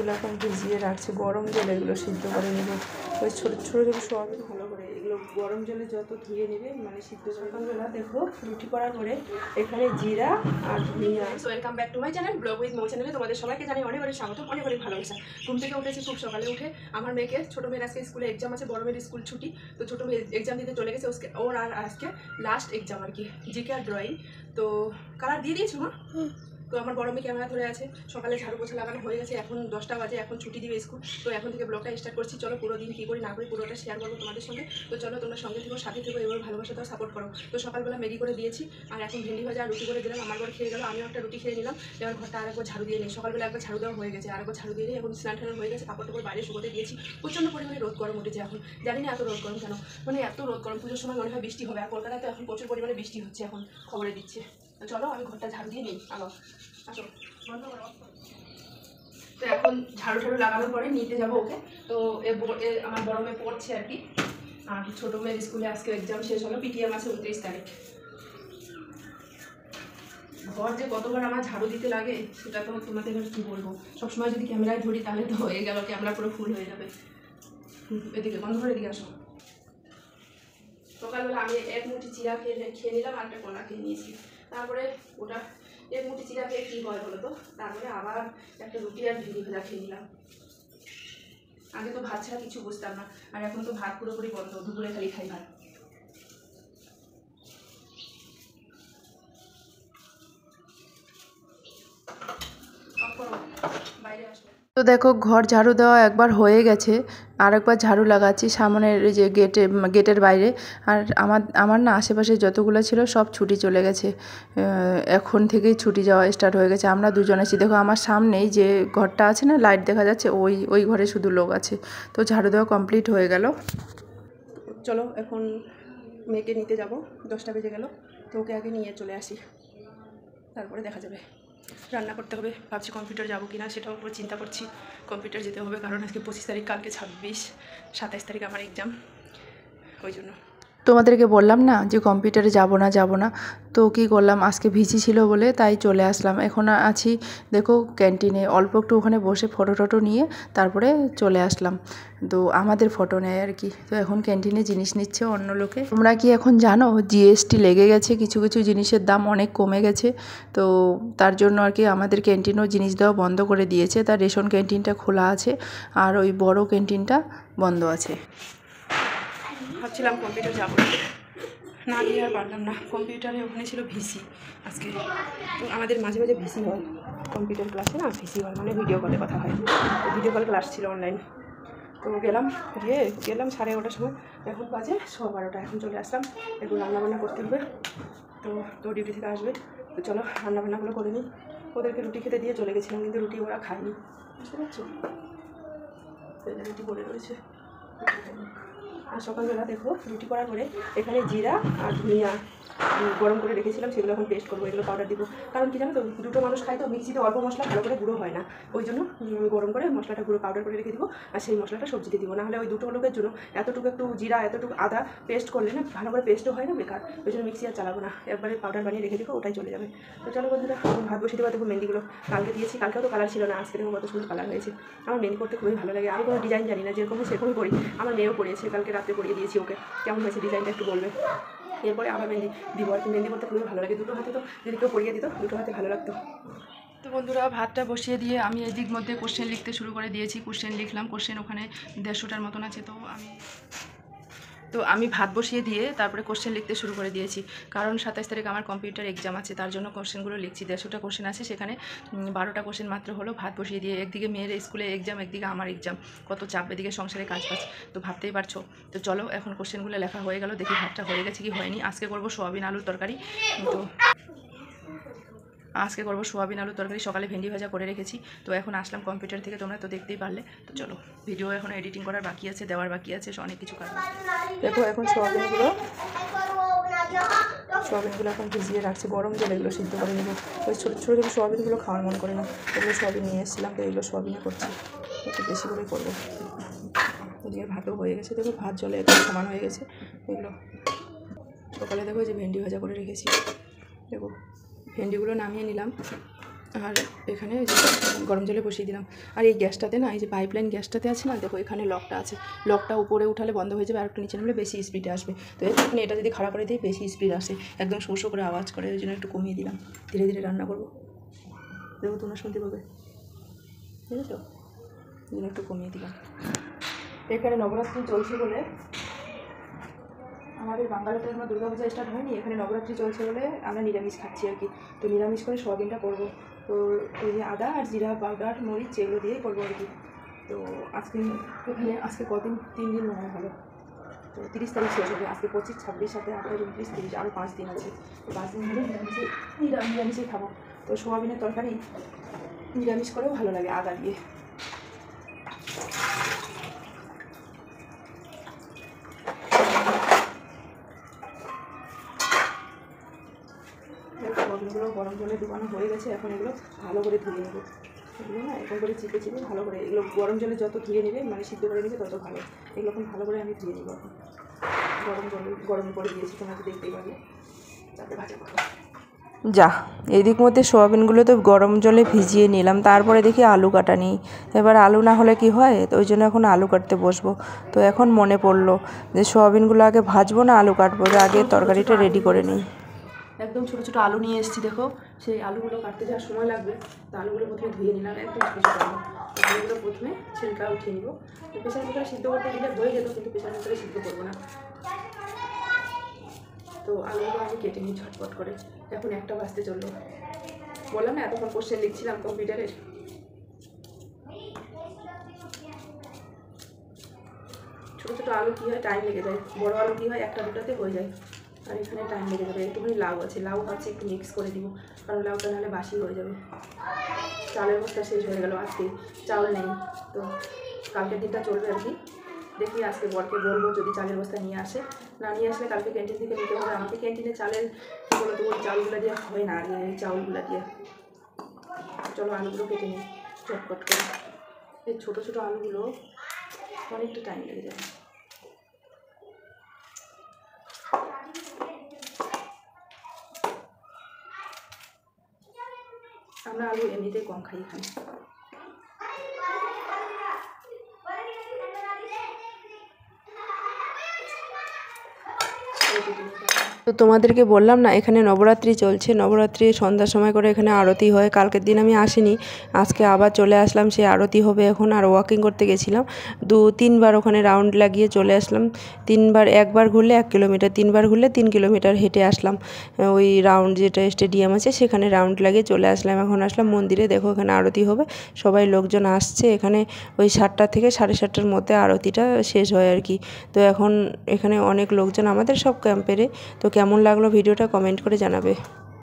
সকালবেলা এখন ভিজিয়ে রাখছি গরম জলে এগুলো সিদ্ধ করে নেব। ওই ছোটো ছোটো সোয়াবিন ভালো করে এগুলো গরম জলে যত ধুয়ে নেবে মানে সিদ্ধ। সকালবেলা দেখো রুটি করার পরে এখানে জিরা আর ধনিয়া। Welcome back to my channel vlog with Mou চ্যানেলে তোমাদের সবাইকে জানাই অনেক অনেক স্বাগত, অনেক অনেক ভালোবাসা। ঘুম থেকে উঠেছি খুব সকালে উঠে আমার মেয়েকে, ছোটো মেয়ের আজকে স্কুলে এক্সাম আছে, বড় মেয়ের স্কুল ছুটি, তো ছোটো মেয়ে এক্সাম দিতে চলে গেছে। ওর আর আজকে লাস্ট এক্সাম আর কি, জিকে আর ড্রয়িং। তো কালার দিয়ে দিয়েছো মা? তো আমার বড় মেয়ে ক্যামেরা ধরে আছে। সকালে ঝাড়ু পোছা লাগানো হয়ে গেছে, এখন 10টা বাজে, এখন ছুটি দিবে স্কুল। তো এখন থেকে ব্লগটা স্টার্ট করছি। চলো পুরো দিন কী করি না করি পুরোটা শেয়ার করবো তোমাদের সঙ্গে। তো চলো তোমরা সঙ্গে থেকো, সাথে থেকো, এবার ভালোবাসা দাও, সাপোর্ট করো। তো সকালবেলা ম্যাগি করে দিয়েছি আর এখন ভেন্ডি ভাজা আর রুটি করে দিলাম। আমার ঘর খেয়ে গেল, আমিও একটা রুটি খেয়ে নিলাম। এবার ঘরটা আরেকবার ঝাড়ু দিয়ে নিই। সকালবেলা একবার ঝাড়ু দেওয়া হয়ে গেছে, আরেকবার ঝাড়ু দিয়ে নিই। এখন স্নান টান হয়ে গেছে, কাপড় টাপড় বাইরে শুকোতে দিয়েছি। প্রচণ্ড পরিমাণে রোদ গরম উঠেছে এখন, জানি না এত রোদ গরম কেন, মানে এত রোদ গরম। পুজোর সময় মনে হয় বৃষ্টি হবে, আর কলকাতায় তো এখন প্রচুর পরিমাণে বৃষ্টি হচ্ছে, এখন খবরে দিচ্ছে। তো চলো আমি ঘরটা ঝাড়ু দিয়ে নিই। আলো আসো, বন্ধ করো। তো এখন ঝাড়ু ঝাড়ু লাগানোর পরে নিতে যাবো ওকে। তো আমার বড় মেয়ে পড়ছে আর কি, আর ছোটো মেয়ের স্কুলে আজকে এক্সাম শেষ হলো, পিটিএম আছে 29 তারিখ। ঘর যে কতবার আমার ঝাড়ু দিতে লাগে সেটা তো তোমাদের কী বলবো। সবসময় যদি ক্যামেরায় ধরি তাহলে তো হয়ে গেল, ক্যামেরা পুরো ফুল হয়ে যাবে। এদিকে বন্ধ করে, এদিকে আসো। সকালবেলা আমি এক মুঠি চিরা খেয়ে নিলাম আর একটা কলা খেয়ে নিয়েছি। তারপরে ওটা এক মুঠি চিরা খেয়ে কী হয় বলো তো, তারপরে আবার একটা রুটি আর ভেন্ডি ভাজা খেয়ে নিলাম। আগে তো ভাত ছাড়া কিছু বুঝতাম না, আর এখন তো ভাত পুরোপুরি বন্ধ, দুপুরে খালি খাই ভাত। বাইরে আসবো। তো দেখো ঘর ঝাড়ু দেওয়া একবার হয়ে গেছে, আর একবার ঝাড়ু লাগাচ্ছি সামনের যে গেটের বাইরে। আর আমার না আশেপাশে যতগুলো ছিল সব ছুটি চলে গেছে, এখন থেকেই ছুটি যাওয়া স্টার্ট হয়ে গেছে। আমরা দুজন আছি, দেখো আমার সামনেই যে ঘরটা আছে না, লাইট দেখা যাচ্ছে, ওই ঘরে শুধু লোক আছে। তো ঝাড়ু দেওয়া কমপ্লিট হয়ে গেল। চলো এখন মেয়েকে নিতে যাব, 10টা বেজে গেল। তো ওকে আগে নিয়ে চলে আসি, তারপরে দেখা যাবে। রান্না করতে হবে, ভাবছি কম্পিউটার যাবো কিনা সেটাও পুরো চিন্তা করছি। কম্পিউটার যেতে হবে, কারণ আজকে 25 তারিখ, কালকে 26, 27 তারিখ আমার এক্সাম, ওই জন্য। তোমাদেরকে বললাম না যে কম্পিউটারে যাব না, তো কী করলাম, আজকে ভিজি ছিল বলে তাই চলে আসলাম। এখন আছি দেখো ক্যান্টিনে, অল্প একটু ওখানে বসে ফটো টটো নিয়ে তারপরে চলে আসলাম। তো আমাদের ফটো নেয় আর কি। তো এখন ক্যান্টিনে জিনিস নিচ্ছে অন্য লোকে। তোমরা কি এখন জানো জিএসটি লেগে গেছে, কিছু কিছু জিনিসের দাম অনেক কমে গেছে। তো তার জন্য আর কি আমাদের ক্যান্টিনও জিনিস দেওয়া বন্ধ করে দিয়েছে। তার রেশন ক্যান্টিনটা খোলা আছে আর ওই বড় ক্যান্টিনটা বন্ধ আছে। ভাবছিলাম কম্পিউটার যাবো, না গিয়ে আর পারলাম না। কম্পিউটারে ওখানে ছিল ভিসি আজকে, তো আমাদের মাঝে মাঝে ভিসি হয় কম্পিউটার ক্লাসে, না ভিসি হয় মানে ভিডিও কলে কথা হয়। তো ভিডিও কল ক্লাস ছিল অনলাইন, তো গেলাম 11:30 সময়, এখন বাজে 12:15। এখন চলে আসলাম, একটু রান্নাবান্না করতে হবে। তো ডিউটি থেকে আসবে, তো চলো রান্নাবান্নাগুলো করে নিই। ওদেরকে রুটি খেতে দিয়ে চলে গেছিলাম, কিন্তু রুটি ওরা খায়নি, বুঝতে পারছো, রুটি পড়ে রয়েছে। আর সকালবেলা দেখো রুটি করার পরে এখানে জিরা আর ধনিয়া গরম করে রেখেছিলাম, সেগুলো এখন পেস্ট করবো, এগুলো পাউডার দিব। কারণ কি জানো তো, দুটো মানুষ খাই তো, মিক্সিতে অল্প মশলা ভালো করে গুঁড়ো হয় না, ওই জন্য গরম করে মশলাটা গুঁড়ো পাউডার করে রেখে দিব। আর সেই মশলাটা সবজিতে দিব, নাহলে ওই দুটো লোকের জন্য এতটুকু একটু জিরা এতটুকু আদা পেস্ট করলে না ভালো করে পেস্টও হয় না, বেকার। ওই জন্য মিক্সি আর চালাবো না, একবারে পাউডার বানিয়ে রেখে দিব, ওটাই চলে যাবে। তো চলো বন্ধুরা, ভাত বসিয়ে দেবো। দেখো মেহেন্দিগুলো কালকে দিয়েছি, কালকেও তো কালার ছিল না, আজকে দেখো কত সুন্দর কালার হয়েছে। আমার মেহেন্দি করতে খুবই ভালো লাগে, আমি কোনো ডিজাইন জানি না, যেরকম সেরকমই করি। আমার মেয়েও করিয়েছে, কালকে রাত্রে করিয়ে দিয়েছি ওকে। কেমন হয়েছে ডিজাইনটা একটু বলবে, এরপরে আবার মেহেন্দি দিব। আর কি মেহেন্দি করতে খুবই ভালো লাগে, দুটো হাতে তো যদি কেউ পরিয়ে দিত, দুটো হাতে ভালো লাগতো। তো বন্ধুরা ভাতটা বসিয়ে দিয়ে আমি এদিক মধ্যে কোশ্চেন লিখতে শুরু করে দিয়েছি। কোশ্চেন লিখলাম, কোশ্চেন ওখানে 150টার মতন আছে। তো আমি ভাত বসিয়ে দিয়ে তারপরে কোশ্চেন লিখতে শুরু করে দিয়েছি, কারণ 27 তারিখ আমার কম্পিউটার এক্সাম আছে, তার জন্য কোশ্চেনগুলো লিখছি। 150টা কোশ্চেন আছে, সেখানে 12টা কোশ্চেন মাত্র হলো। ভাত বসিয়ে দিয়ে একদিকে মেয়ের স্কুলে এক্সাম, একদিকে আমার এক্সাম, কত চাপ, এদিকে সংসারে কাজ বাজ, তো ভাবতেই পারছো। তো চলো এখন কোশ্চেনগুলো লেখা হয়ে গেল, দেখি ভাতটা হয়ে গেছে কি হয়নি। আজকে করবো সোয়াবিন আলুর তরকারি। সকালে ভেন্ডি ভাজা করে রেখেছি। তো এখন আসলাম কম্পিউটার থেকে, তোমরা তো দেখতেই পারলে। তো চলো, ভিডিও এখন এডিটিং করার বাকি আছে, দেওয়ার বাকি আছে, অনেক কিছু কাজ। দেখো এখন সোয়াবিনগুলো এখন ভিজিয়ে রাখছি গরম জলে, এগুলো সিদ্ধ করে নেবো। ওই ছোটো ছোটো সোয়াবিনগুলো খাওয়ার মন করে না, এগুলো সোয়াবিন নিয়ে এসেছিলাম, তো এগুলো সোয়াবিনে করছি, একটু বেশি করে করবো। এদিকে ভাতও হয়ে গেছে, দেখো ভাত জলে একটু সমান হয়ে গেছে। এগুলো সকালে দেখো যে ভেন্ডি ভাজা করে রেখেছি, দেখো ভেন্ডিগুলো নামিয়ে নিলাম। আর এখানে গরম জলে বসিয়ে দিলাম। আর এই গ্যাসটাতে না, এই যে পাইপলাইন গ্যাসটাতে আছে না, দেখো এখানে লকটা আছে, লকটা উপরে উঠালে বন্ধ হয়ে যাবে, আর একটু নিচে নামলে বেশি স্পিডে আসবে। তো এখন এটা যদি খাড়া করে দিই বেশি স্পিড আসে, একদম শো শো করে আওয়াজ করে, ওই জন্য একটু কমিয়ে দিলাম। ধীরে ধীরে রান্না করবো, দেখো তোমরা শুনতে পাবে, বুঝেছো? ওই জন্য একটু কমিয়ে দিলাম। এখানে নবরাত্রি চলছে বলে, আমাদের বাঙালিতে এখনো দুর্গাপূজা স্টার্ট হয়নি, এখানে নবরাত্রি চলছে বলে আমরা নিরামিষ খাচ্ছি আর কি। তো নিরামিষ করে সোয়াবিনটা করবো। তো ওই যে আদা আর জিরা পাউডার মরিচ এগুলো দিয়ে করবো আর কি। তো আজকে এখানে আজকে কদিন, 3 দিন মনে হয় হলো। তো 30 তারিখ শেষ হবে, আজকে 25, 26, 27, 28, 29, 30, আরও 5 দিন আছে। তো 5 দিন ধরে নিরামিষই খাবো। তো সোয়াবিনের তরকারি নিরামিষ করেও ভালো লাগে আদা দিয়ে। সোয়াবিনগুলো গরম জলে ডুবানো হয়ে গেছে, এখন এগুলো ভালো করে ধুয়ে নেবো। এগুলো না এখন করে চিপে চিপে ভালো করে, এগুলো গরম জলে যত ধুয়ে নেবে, মানে সিদ্ধ করে নেবে তত ভালো। এগুলো এখন ভালো করে আমি ধুয়ে নেবো। এখন গরম করে দিয়েছি, তোমাকে দেখতেই পাবে, তাতে ভাজা করবো। যা এদিক মধ্যে সোয়াবিনগুলো তো গরম জলে ভিজিয়ে নিলাম, তারপরে দেখি আলু কাটা নেই। এবার আলু না হলে কি হয়, তো ওই জন্য এখন আলু কাটতে বসবো। তো এখন মনে পড়লো যে সোয়াবিনগুলো আগে ভাজবো না আলু কাটবো, আগে তরকারিটা রেডি করে নিই। একদম ছোটো ছোটো আলু নিয়ে এসেছি, দেখো সেই আলুগুলো কাটতে যা সময় লাগবে। তো আলুগুলো প্রথমে ধুয়ে নিলাম, একদম ছোটো ছোটো আলু। আলুগুলো প্রথমে ছিলকা উঠিয়ে নিব। প্রেশার কুকারে সিদ্ধ করতে দিলে হয়ে যেত, কিন্তু প্রেশার কুকারে সিদ্ধ করবো না। তো আলুগুলো আমি কেটে নিই ঝটপট করে। এখন 1টা বাজতে চললো, বললাম না এতক্ষণ কোশ্চেন লিখছিলাম কম্পিউটারের। ছোটো ছোটো আলু কী হয়, টাইম লেগে যায়। বড় আলু কী হয়, 1টা 2টাতে হয়ে যায়। আর এখানে টাইম লেগে যাবে। একটুখানি লাউ আছে, লাউ ভাবছি একটু মিক্স করে দিব, কারণ লাউটা নাহলে বাসি হয়ে যাবে। চালের বস্তা শেষ হয়ে গেল, আজকে চাউল নেই। তো কালকের দিনটা চলবে আর কি। দেখি আজকে বরকে বলবো যদি চালের বস্তা নিয়ে আসে, না নিয়ে আসলে কালকে ক্যান্টিন থেকে নিতে হবে। আমাকে ক্যান্টিনে চালের কী বলতো, ওই চাউলগুলো দিয়ে হয় না, আর এই চাউলগুলো দিয়ে। চলো আলুগুলো কেটে নিই চটপট করে। এই ছোটো ছোটো আলুগুলো অনেকটা টাইম লেগে যাবে। আমরা আলু এমনিতেই কম খাই এখানে। তো তোমাদেরকে বললাম না, এখানে নবরাত্রি চলছে। নবরাত্রি সন্ধ্যার সময় করে এখানে আরতি হয়। কালকের দিন আমি আসিনি, আজকে আবার চলে আসলাম। সেই আরতি হবে এখন। আর ওয়াকিং করতে গেছিলাম, 2-3 বার ওখানে রাউন্ড লাগিয়ে চলে আসলাম। 3বার, একবার ঘুরলে 1 কিলোমিটার, 3বার ঘুরলে 3 কিলোমিটার হেঁটে আসলাম। ওই রাউন্ড যেটা স্টেডিয়াম আছে সেখানে রাউন্ড লাগিয়ে চলে আসলাম। এখন আসলাম মন্দিরে, দেখো এখানে আরতি হবে, সবাই লোকজন আসছে। এখানে ওই 7টা থেকে 7:30টার মধ্যে আরতিটা শেষ হয় আর কি। তো এখন এখানে অনেক লোকজন, আমাদের সব ক্যাম্পেরে। তো কেমন লাগলো ভিডিওটা কমেন্ট করে জানাবে।